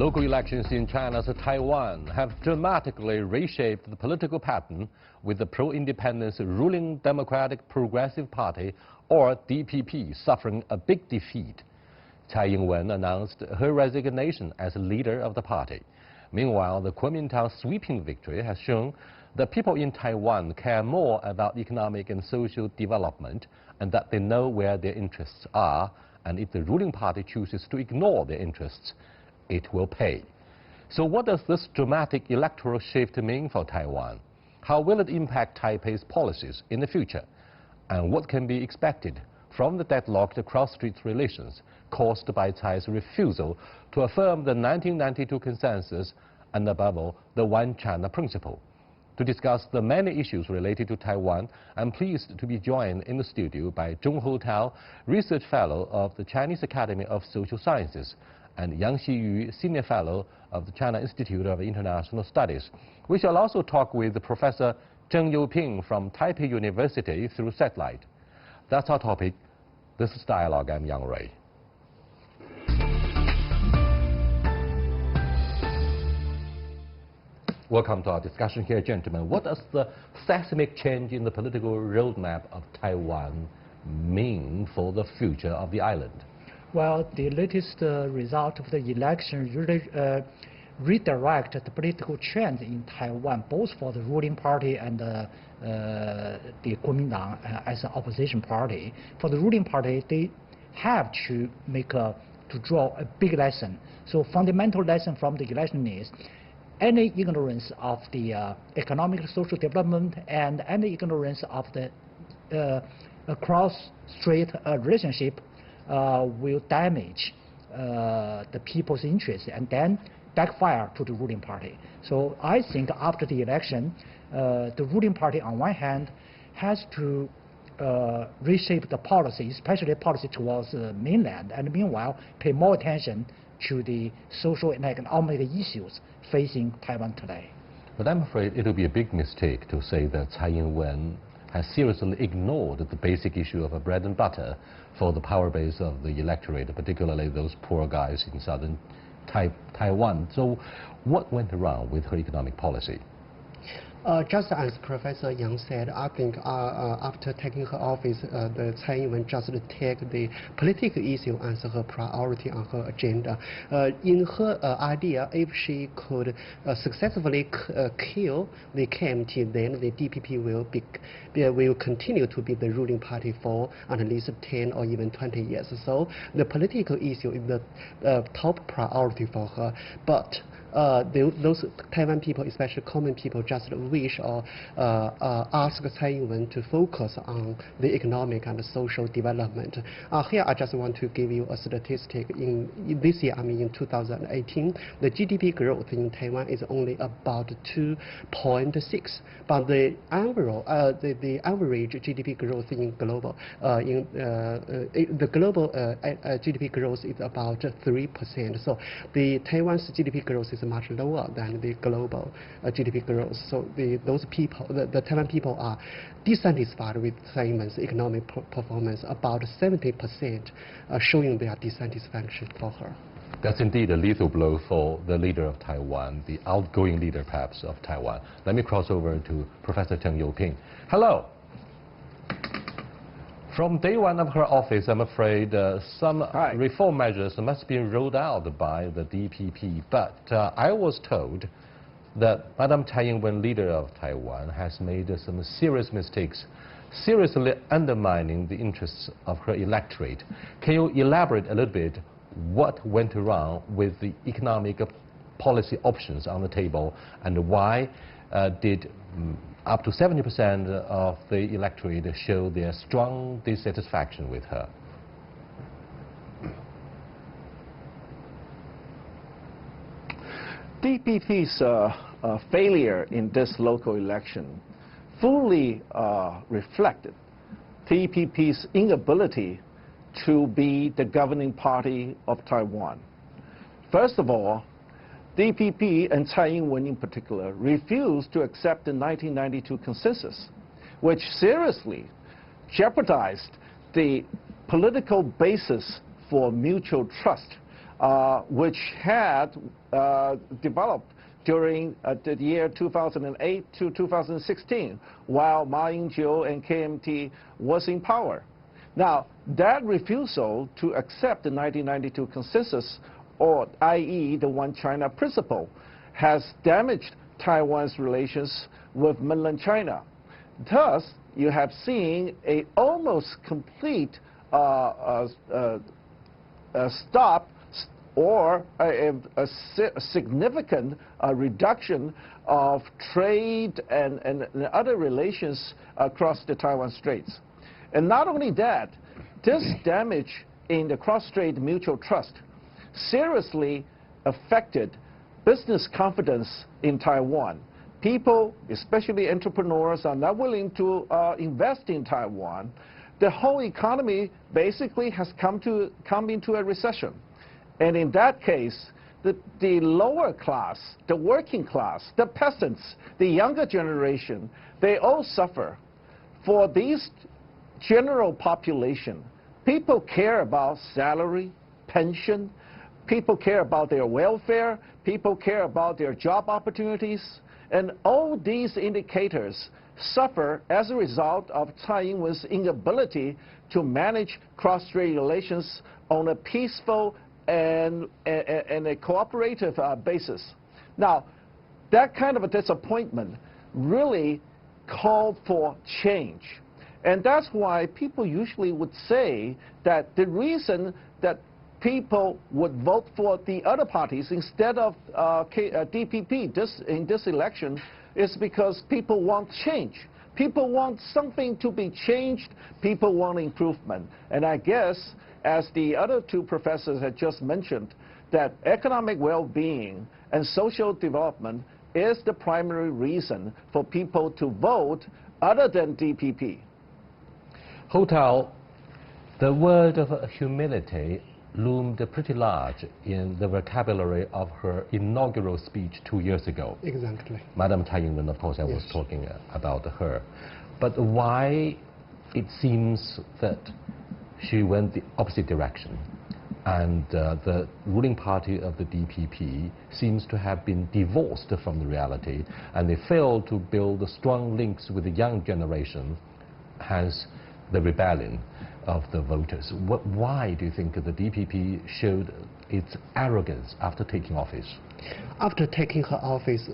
Local elections in China's Taiwan have dramatically reshaped the political pattern, with the pro-independence ruling Democratic Progressive Party, or DPP, suffering a big defeat. Tsai Ing-wen announced her resignation as leader of the party. Meanwhile, the Kuomintang sweeping victory has shown that people in Taiwan care more about economic and social development, and that they know where their interests are, and if the ruling party chooses to ignore their interests, it will pay. So what does this dramatic electoral shift mean for Taiwan? How will it impact Taipei's policies in the future? And what can be expected from the deadlocked cross-Strait relations caused by Tsai's refusal to affirm the 1992 consensus and, above all, the One China principle? To discuss the many issues related to Taiwan, I'm pleased to be joined in the studio by Zhong Hotao, Research Fellow of the Chinese Academy of Social Sciences, and Yang Xiyu, Senior Fellow of the China Institute of International Studies. We shall also talk with Professor Zheng Youping from Taipei University through satellite. That's our topic. This is Dialogue. I'm Yang Rui. Welcome to our discussion here, gentlemen. What does the seismic change in the political roadmap of Taiwan mean for the future of the island? Well, the latest result of the election really redirect the political trend in Taiwan, both for the ruling party and the Kuomintang as an opposition party. For the ruling party, they have to draw a big lesson. So fundamental lesson from the election is any ignorance of the economic and social development and any ignorance of the cross-Strait relationship will damage the people's interests and then backfire to the ruling party. So I think after the election, the ruling party on one hand has to reshape the policy, especially policy towards the mainland, and meanwhile pay more attention to the social and economic issues facing Taiwan today. But I'm afraid it will be a big mistake to say that Tsai Ing-wen has seriously ignored the basic issue of a bread and butter for the power base of the electorate, particularly those poor guys in southern Taiwan. So what went wrong with her economic policy? Just as Professor Yang said, I think after taking her office, the Tsai Ing-wen just take the political issue as her priority on her agenda. In her idea, if she could successfully kill the KMT, then the DPP will continue to be the ruling party for at least 10 or even 20 years. So the political issue is the top priority for her. But those Taiwan people, especially common people, just wish or ask Tsai Ing-wen to focus on the economic and social development. Here I just want to give you a statistic. In this year, I mean in 2018, the GDP growth in Taiwan is only about 2.6, but the average GDP growth in global GDP growth is about 3%. So the Taiwan's GDP growth is much lower than the global GDP growth. So those people, the Taiwan people, are dissatisfied with Tsai Ing-wen's economic performance. About 70% are showing their dissatisfaction for her. That's indeed a lethal blow for the leader of Taiwan, the outgoing leader perhaps of Taiwan. Let me cross over to Professor Zheng Youping. Hello. From day one of her office, I'm afraid some reform measures must be rolled out by the DPP. But I was told that Madam Tsai Ing-wen, leader of Taiwan, has made some serious mistakes, seriously undermining the interests of her electorate. Can you elaborate a little bit what went wrong with the economic policy options on the table, and why did up to 70% of the electorate show their strong dissatisfaction with her? DPP's failure in this local election fully reflected DPP's inability to be the governing party of Taiwan. First of all, DPP and Tsai Ing-wen in particular refused to accept the 1992 consensus, which seriously jeopardized the political basis for mutual trust which had developed during the year 2008 to 2016, while Ma Ying-jeou and KMT was in power. Now, that refusal to accept the 1992 consensus, or i.e. the One China principle, has damaged Taiwan's relations with mainland China. Thus, you have seen a almost complete stop or a significant reduction of trade and other relations across the Taiwan Straits. And not only that, this damage in the cross-strait mutual trust seriously affected business confidence in Taiwan. People, especially entrepreneurs, are not willing to invest in Taiwan. The whole economy basically has come into a recession. And in that case, the lower class, the working class, the peasants, the younger generation, they all suffer. For these general population, people care about salary, pension, people care about their welfare, people care about their job opportunities, and all these indicators suffer as a result of Tsai Ing-wen's inability to manage cross-strait relations on a peaceful and a cooperative basis. Now, that kind of a disappointment really called for change. And that's why people usually would say that the reason that people would vote for the other parties instead of DPP in this election is because people want change. People want something to be changed. People want improvement. And I guess, as the other two professors had just mentioned, that economic well-being and social development is the primary reason for people to vote other than DPP. Hotel, the word of humility loomed pretty large in the vocabulary of her inaugural speech 2 years ago. Exactly. Madam Tsai Ing-wen, of course, I was talking about her. But why it seems that she went the opposite direction, and the ruling party of the DPP seems to have been divorced from the reality, and they failed to build strong links with the young generation, hence the rebellion of the voters. Why do you think the DPP showed its arrogance after taking office? After taking her office,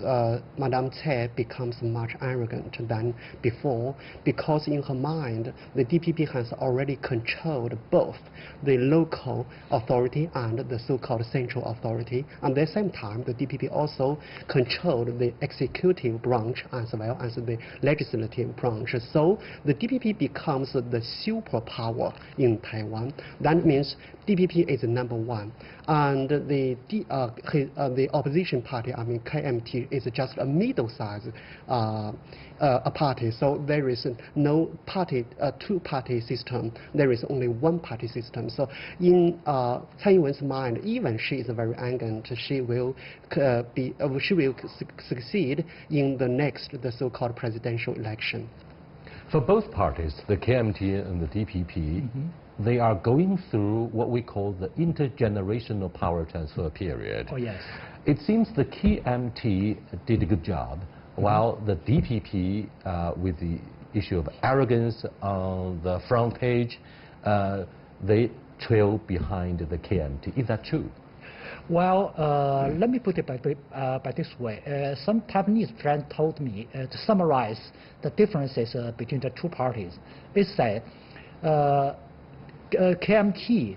Madame Tsai becomes much arrogant than before, because in her mind, the DPP has already controlled both the local authority and the so-called central authority. At the same time, the DPP also controlled the executive branch as well as the legislative branch. So the DPP becomes the superpower in Taiwan. That means DPP is number one, and the opposition party, I mean KMT, is just a middle-sized party. So there is no party, two-party system. There is only one-party system. So in Tsai Ing-wen's mind, even she is very arrogant, she will succeed in the so-called presidential election. For both parties, the KMT and the DPP, they are going through what we call the intergenerational power transfer period. Oh, yes. It seems the KMT did a good job, while the DPP, with the issue of arrogance on the front page, they trail behind the KMT. Is that true? Well, let me put it by this way. Some Taiwanese friend told me to summarize the differences between the two parties. They say KMT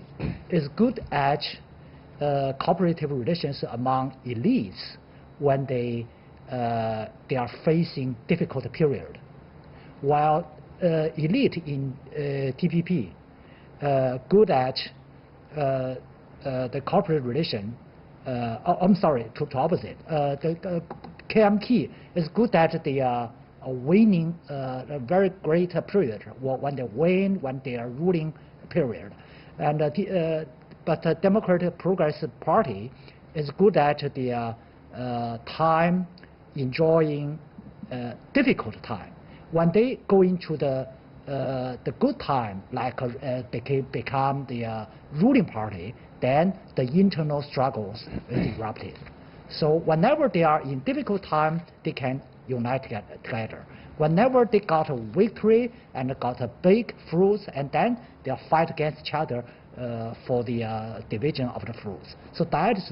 is good at cooperative relations among elites when they are facing difficult period, while elite in DPP good at the corporate relation. I'm sorry, to opposite. The KMT is good at the winning a very great period when they win, when they are ruling period, and but the Democratic Progressive Party is good at the time enjoying difficult time. When they go into the good time, like they become the ruling party, then the internal struggles will erupted. So whenever they are in difficult time, they can unite together. Whenever they got a victory and got a big fruits, and then they'll fight against each other for the division of the fruits. So that is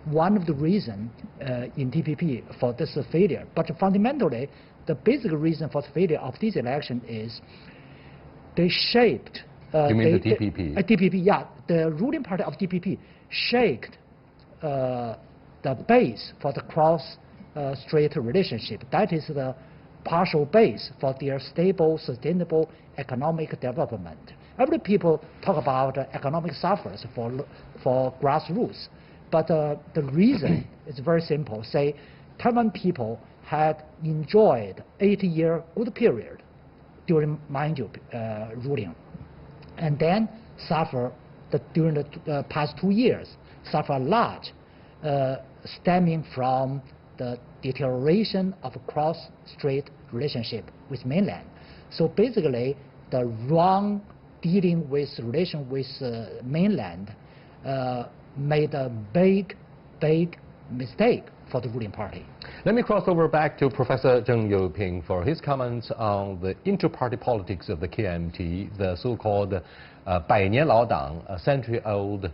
one of the reasons in DPP for this failure. But fundamentally, the basic reason for the failure of this election is they shaped. You mean the DPP? DPP, yeah. The ruling party of DPP shaped the base for the cross-Strait relationship. That is the partial base for their stable, sustainable economic development. Every people talk about economic suffers for grassroots, but the reason is very simple. Say, Taiwan people had enjoyed 80-year good period during Manchu ruling, and then suffer during the past 2 years, suffer a lot, stemming from the deterioration of a cross-Strait relationship with mainland. So basically, the wrong dealing with relation with mainland made a big mistake for the ruling party. Let me cross over back to Professor Zheng Youping for his comments on the inter-party politics of the KMT, the so-called 百年老党, a century-old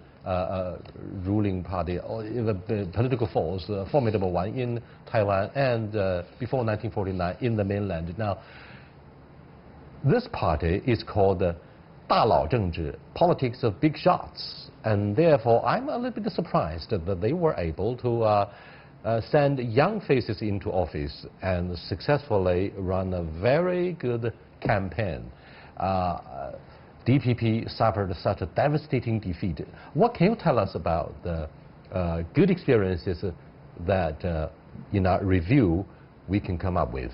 ruling party, or the political force, a formidable one in Taiwan and before 1949 in the mainland. Now, this party is called 大佬政治, politics of big shots, and therefore I'm a little bit surprised that they were able to send young faces into office and successfully run a very good campaign. DPP suffered such a devastating defeat. What can you tell us about the good experiences that, in our review, we can come up with?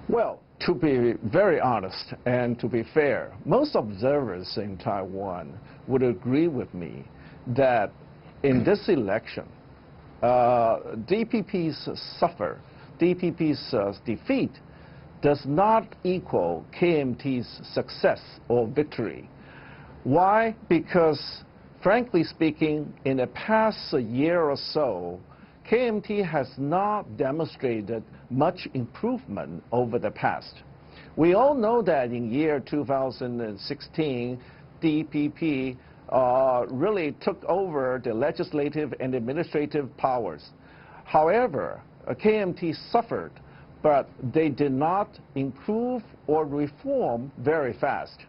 Well, to be very honest and to be fair, most observers in Taiwan would agree with me that in this election, DPP's defeat does not equal KMT's success or victory. Why? Because, frankly speaking, in the past year or so, KMT has not demonstrated much improvement over the past. We all know that in year 2016, DPP really took over the legislative and administrative powers. However, KMT suffered, but they did not improve or reform very fast.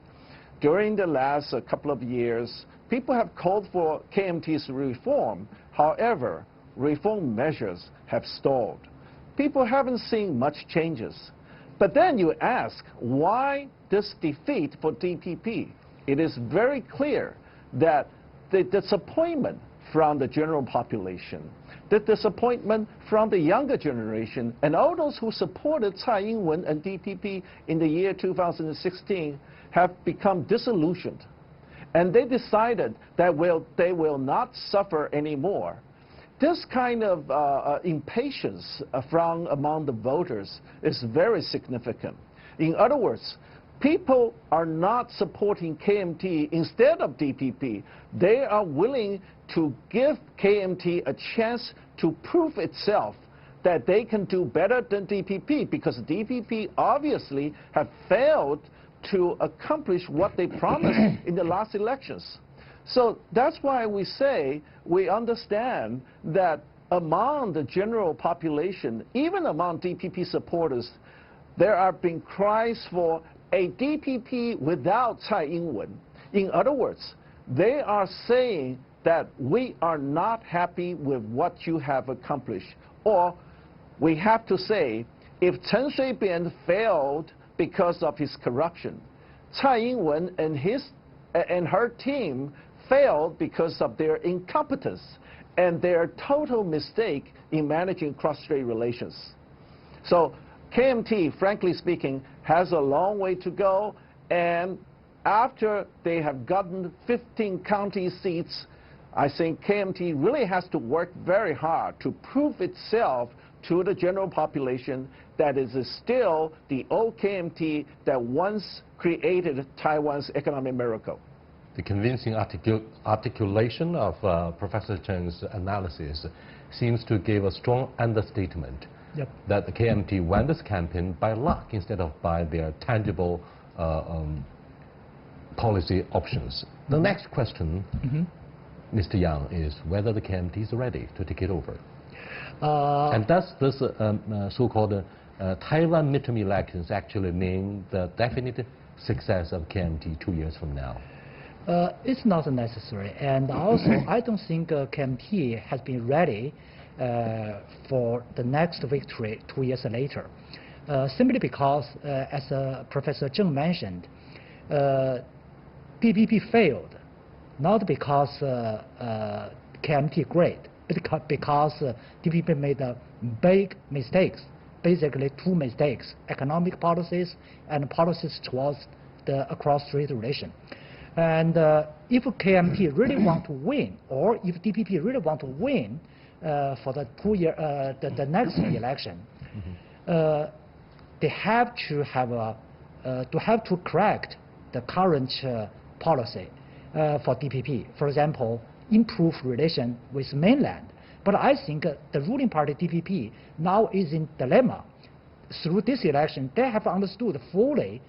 During the last couple of years, people have called for KMT's reform. However, reform measures have stalled. People haven't seen much changes. But then you ask, why this defeat for DPP? It is very clear that the disappointment from the general population, the disappointment from the younger generation, and all those who supported Tsai Ing-wen and DPP in the year 2016 have become disillusioned. And they decided that they will not suffer anymore. This kind of impatience from among the voters is very significant. In other words, people are not supporting KMT instead of DPP. They are willing to give KMT a chance to prove itself that they can do better than DPP, because DPP obviously have failed to accomplish what they promised in the last elections. So that's why we say we understand that among the general population, even among DPP supporters, there are being cries for a DPP without Tsai Ing-wen. In other words, they are saying that we are not happy with what you have accomplished. Or we have to say, if Chen Shui-bian failed because of his corruption, Tsai Ing-wen and her team failed because of their incompetence and their total mistake in managing cross-strait relations. So KMT, frankly speaking, has a long way to go, and after they have gotten 15 county seats, I think KMT really has to work very hard to prove itself to the general population that it is still the old KMT that once created Taiwan's economic miracle. The convincing articulation of Professor Cheng's analysis seems to give a strong understatement that the KMT won this campaign by luck instead of by their tangible policy options. The next question, Mr. Yang, is whether the KMT is ready to take it over. And does this so-called Taiwan midterm elections actually mean the definite success of KMT 2 years from now? It's not necessary, and also I don't think KMT has been ready for the next victory 2 years later, simply because, as Professor Zheng mentioned, DPP failed, not because KMT great, but because DPP made big mistakes, basically two mistakes: economic policies and policies towards the cross-Strait relation. And if KMT really want to win, or if DPP really want to win for the the next election, they have to correct the current policy for DPP. For example, improve relation with mainland. But I think the ruling party DPP now is in dilemma. Through this election, they have understood fully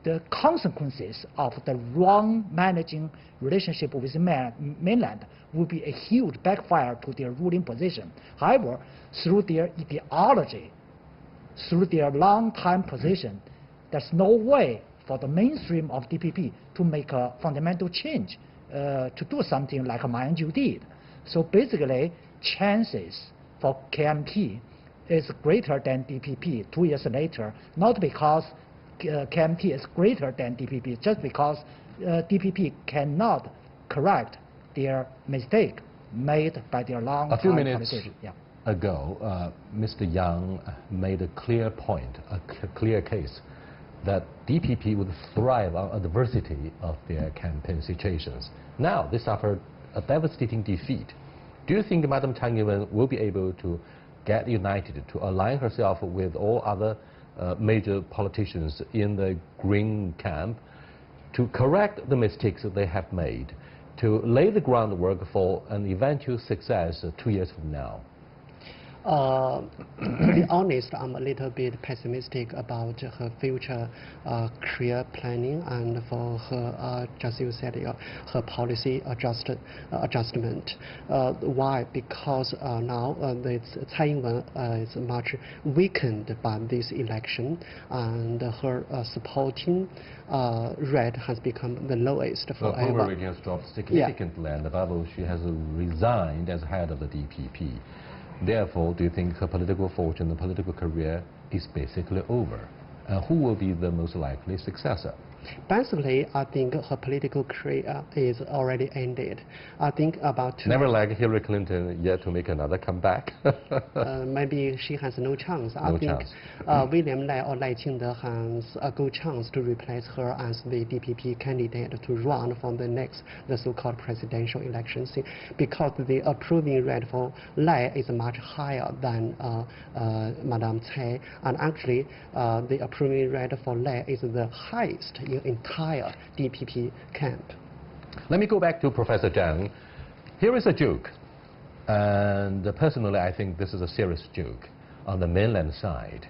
the consequences of the wrong managing relationship with mainland will be a huge backfire to their ruling position. However, through their ideology, through their long-time position, there's no way for the mainstream of DPP to make a fundamental change, to do something like Ma Ying-jeou did. So basically, chances for KMT is greater than DPP 2 years later, not because KMT is greater than DPP, just because DPP cannot correct their mistake made by their long-time politicians. A few minutes ago, Mr. Yang made a clear point, a clear case, that DPP would thrive on adversity of their campaign situations. Now, they suffered a devastating defeat. Do you think Madam Tsai Ing-wen will be able to get united, to align herself with all other major politicians in the Green camp, to correct the mistakes that they have made, to lay the groundwork for an eventual success 2 years from now? To be honest, I'm a little bit pessimistic about her future career planning and for her, just you said, her policy adjustment. Why? Because now Tsai Ing-wen is much weakened by this election, and her supporting rate has become the lowest forever. Her approval rating has dropped significantly, and above all, she has resigned as head of the DPP. Therefore, do you think her political fortune, the political career is basically over? And who will be the most likely successor? Basically, I think her political career is already ended. I think about... Never like Hillary Clinton yet to make another comeback? Maybe she has no chance. I think William Lai or Lai Ching-te has a good chance to replace her as the DPP candidate to run for the so-called presidential election, because the approving rate for Lai is much higher than Madame Tsai, and actually the approving rate for Lai is the highest in entire DPP camp. Let me go back to Professor Zhang. Here is a joke, and personally I think this is a serious joke on the mainland side,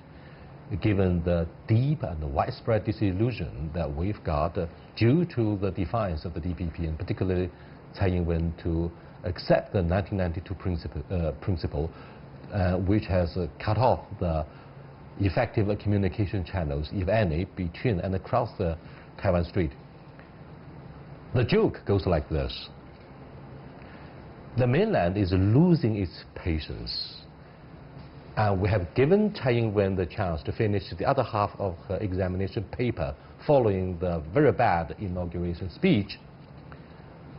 given the deep and widespread disillusion that we've got due to the defiance of the DPP, and particularly Tsai Ing-wen to accept the 1992 principle, which has cut off the effective communication channels, if any, between and across the Taiwan Strait. The joke goes like this: the mainland is losing its patience, and we have given Tsai Ing-wen the chance to finish the other half of her examination paper following the very bad inauguration speech,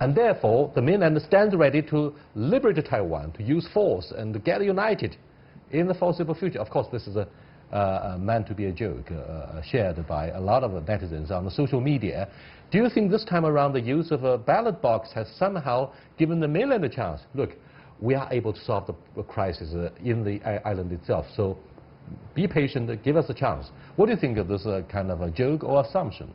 and therefore the mainland stands ready to liberate Taiwan, to use force and to get united in the foreseeable future. Of course, this is meant to be a joke, shared by a lot of netizens on the social media. Do you think this time around the use of a ballot box has somehow given the mainland a chance? Look, we are able to solve the crisis in the island itself. So be patient, give us a chance. What do you think of this kind of a joke or assumption?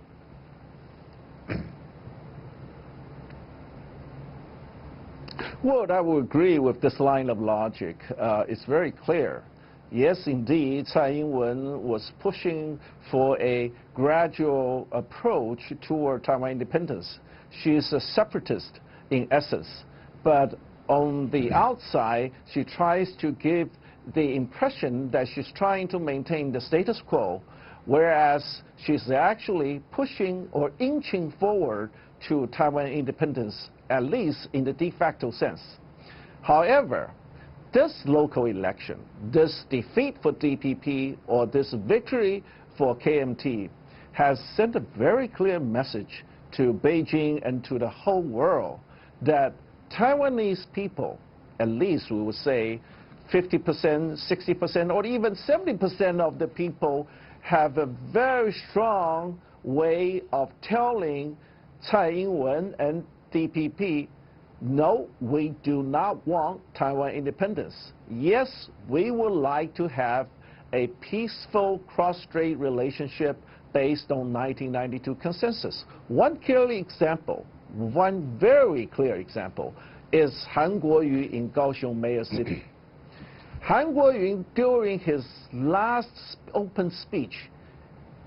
Well, I would agree with this line of logic. It's very clear. Yes, indeed, Tsai Ing-wen was pushing for a gradual approach toward Taiwan independence. She's a separatist in essence, but on the outside, she tries to give the impression that she's trying to maintain the status quo, whereas she's actually pushing or inching forward to Taiwan independence, at least in the de facto sense. However, this local election, this defeat for DPP or this victory for KMT has sent a very clear message to Beijing and to the whole world that Taiwanese people, at least we would say 50%, 60%, or even 70% of the people have a very strong way of telling Tsai Ing-wen and DPP, no, we do not want Taiwan independence. Yes, we would like to have a peaceful cross-Strait relationship based on 1992 consensus. One very clear example is Han Kuo-yu in Kaohsiung Mayor City. Han Kuo-yu, during his last open speech,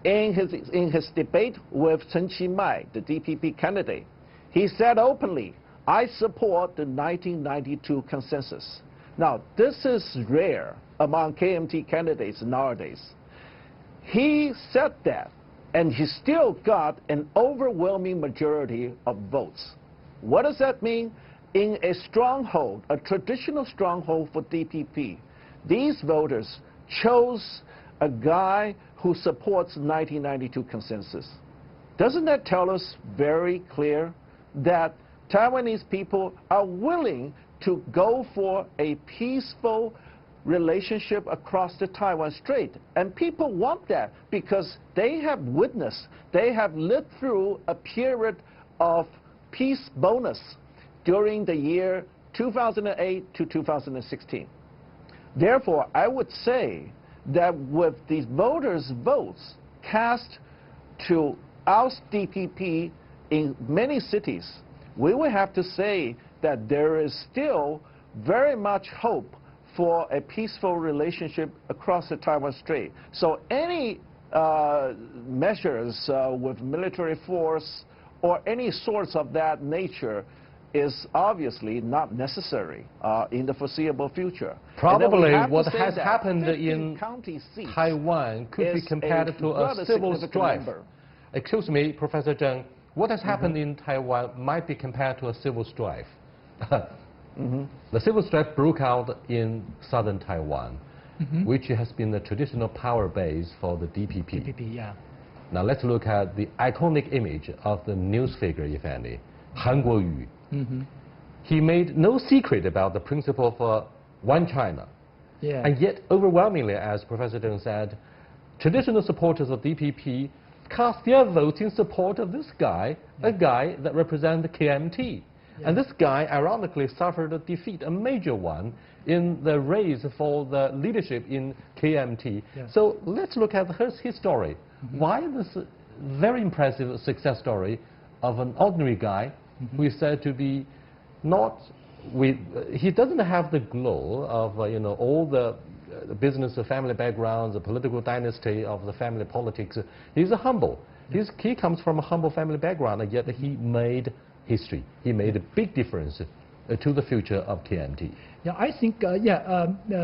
in his debate with Chen Qimai, the DPP candidate, he said openly, I support the 1992 consensus. Now, this is rare among KMT candidates nowadays. He said that, and he still got an overwhelming majority of votes. What does that mean? In a stronghold, a traditional stronghold for DPP, these voters chose a guy who supports 1992 consensus. Doesn't that tell us very clear that Taiwanese people are willing to go for a peaceful relationship across the Taiwan Strait? And people want that because they have witnessed, they have lived through a period of peace bonus during the year 2008 to 2016. Therefore, I would say that with these voters' votes cast to oust DPP in many cities, we would have to say that there is still very much hope for a peaceful relationship across the Taiwan Strait. So any measures with military force or any sorts of that nature is obviously not necessary in the foreseeable future. Probably what has happened in Taiwan could be compared to a civil strife. Excuse me, Professor Zheng, what has happened in Taiwan might be compared to a civil strife. The civil strife broke out in southern Taiwan, which has been the traditional power base for the DPP. Now let's look at the iconic image of the news figure, if any, Han Kuo-yu. He made no secret about the principle for one China. And yet, overwhelmingly, as Professor Zheng said, traditional supporters of DPP cast their votes in support of this guy, a guy that represents the KMT. And this guy, ironically, suffered a defeat, a major one, in the race for the leadership in KMT. So let's look at his story. Why this very impressive success story of an ordinary guy who is said to be not, he doesn't have the glow of all the business, the family backgrounds, the political dynasty of the family politics. He's a humble. He comes from a humble family background, and yet he made history. He made a big difference to the future of KMT. Yeah, I think,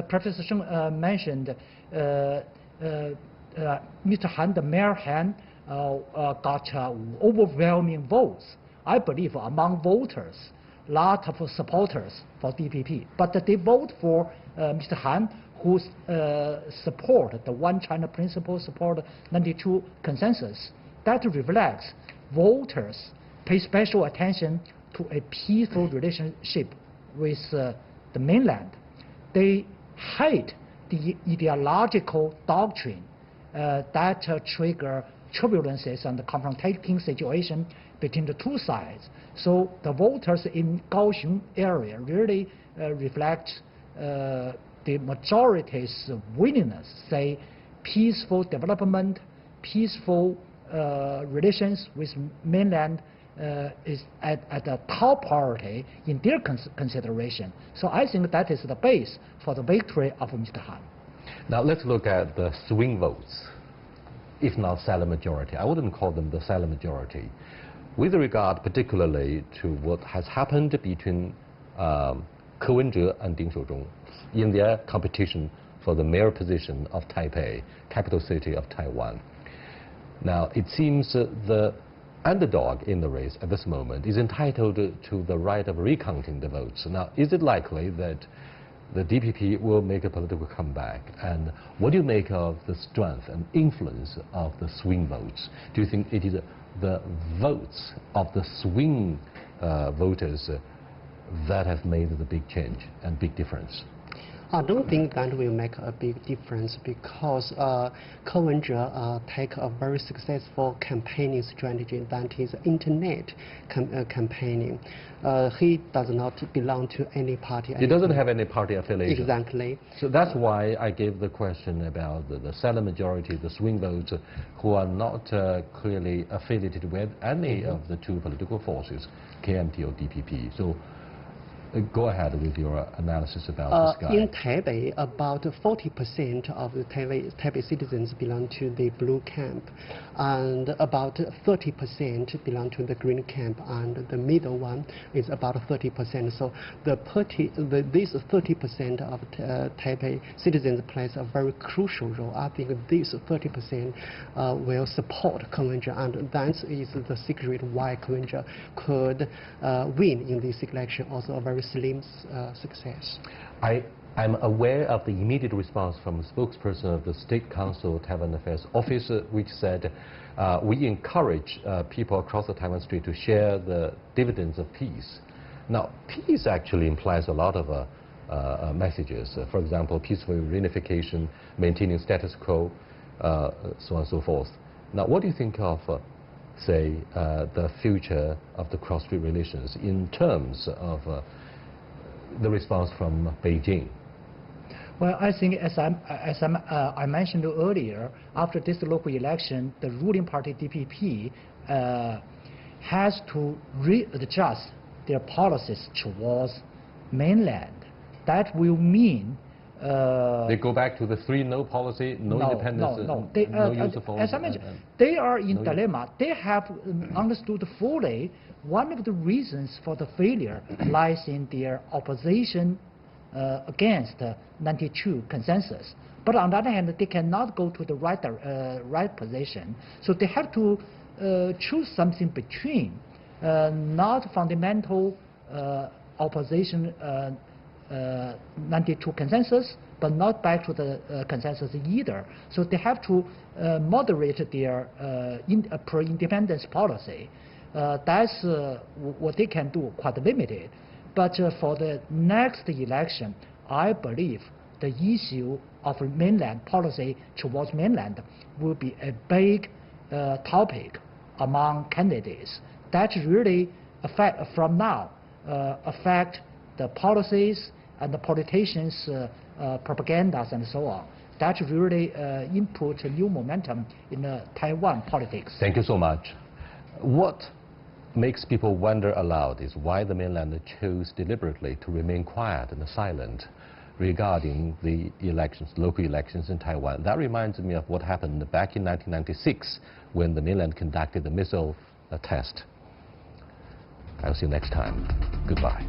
Professor Sheng mentioned Mr. Han, the Mayor Han, got overwhelming votes, I believe, among voters, lot of supporters for DPP. But they vote for Mr. Han, who support the One China principle, support 92 consensus. That reflects voters pay special attention to a peaceful relationship with the mainland. They hate the ideological doctrine that trigger turbulences and confronting situation between the two sides. So the voters in Kaohsiung area really reflect the majority's willingness, say, peaceful development, peaceful relations with mainland is at the top priority in their consideration. So I think that is the base for the victory of Mr. Han. Now let's look at the swing votes, if not silent majority. I wouldn't call them the silent majority. With regard particularly to what has happened between Ko Wen-je and Ding Shozhong in their competition for the mayor position of Taipei, capital city of Taiwan. Now, it seems the underdog in the race at this moment is entitled to the right of recounting the votes. Now, is it likely that the DPP will make a political comeback? And what do you make of the strength and influence of the swing votes? Do you think it is the votes of the swing voters that have made the big change and big difference? I don't think that will make a big difference because Ko Wen-je take a very successful campaigning strategy, that is internet campaigning. He does not belong to any party. He doesn't have any party affiliation. Exactly. So that's why I gave the question about the silent majority, the swing votes, who are not clearly affiliated with any of the two political forces, KMT or DPP. So go ahead with your analysis about this guy. In Taipei, about 40% of the Taipei citizens belong to the blue camp, and about 30% belong to the green camp, and the middle one is about 30%. So these 30% of Taipei citizens plays a very crucial role. I think these 30% will support Ko Wen-je, and that is the secret why Ko Wen-je could win in this election, also a very slim success. I'm aware of the immediate response from a spokesperson of the State Council Taiwan Affairs Office, which said, we encourage people across the Taiwan Strait to share the dividends of peace. Now, peace actually implies a lot of messages. For example, peaceful reunification, maintaining status quo, so on and so forth. Now, what do you think of say, the future of the cross-strait relations in terms of the response from Beijing? Well, I think as I mentioned earlier, after this local election, the ruling party DPP has to readjust their policies towards mainland. That will mean they go back to the 3-no policy, no independence, no use of force. As I mentioned, they are in dilemma. They have understood fully one of the reasons for the failure lies in their opposition against 92 consensus. But on the other hand, they cannot go to the right position. So they have to choose something between not fundamental opposition 92 consensus, but not back to the consensus either. So they have to moderate their pro-independence policy. That's what they can do, quite limited. But for the next election, I believe the issue of mainland policy towards mainland will be a big topic among candidates. That really from now affect the policies and the politicians' propagandas and so on. That really input new momentum in Taiwan politics. Thank you so much. What makes people wonder aloud is why the mainland chose deliberately to remain quiet and silent regarding the elections, local elections in Taiwan. That reminds me of what happened back in 1996 when the mainland conducted the missile test. I'll see you next time. Goodbye.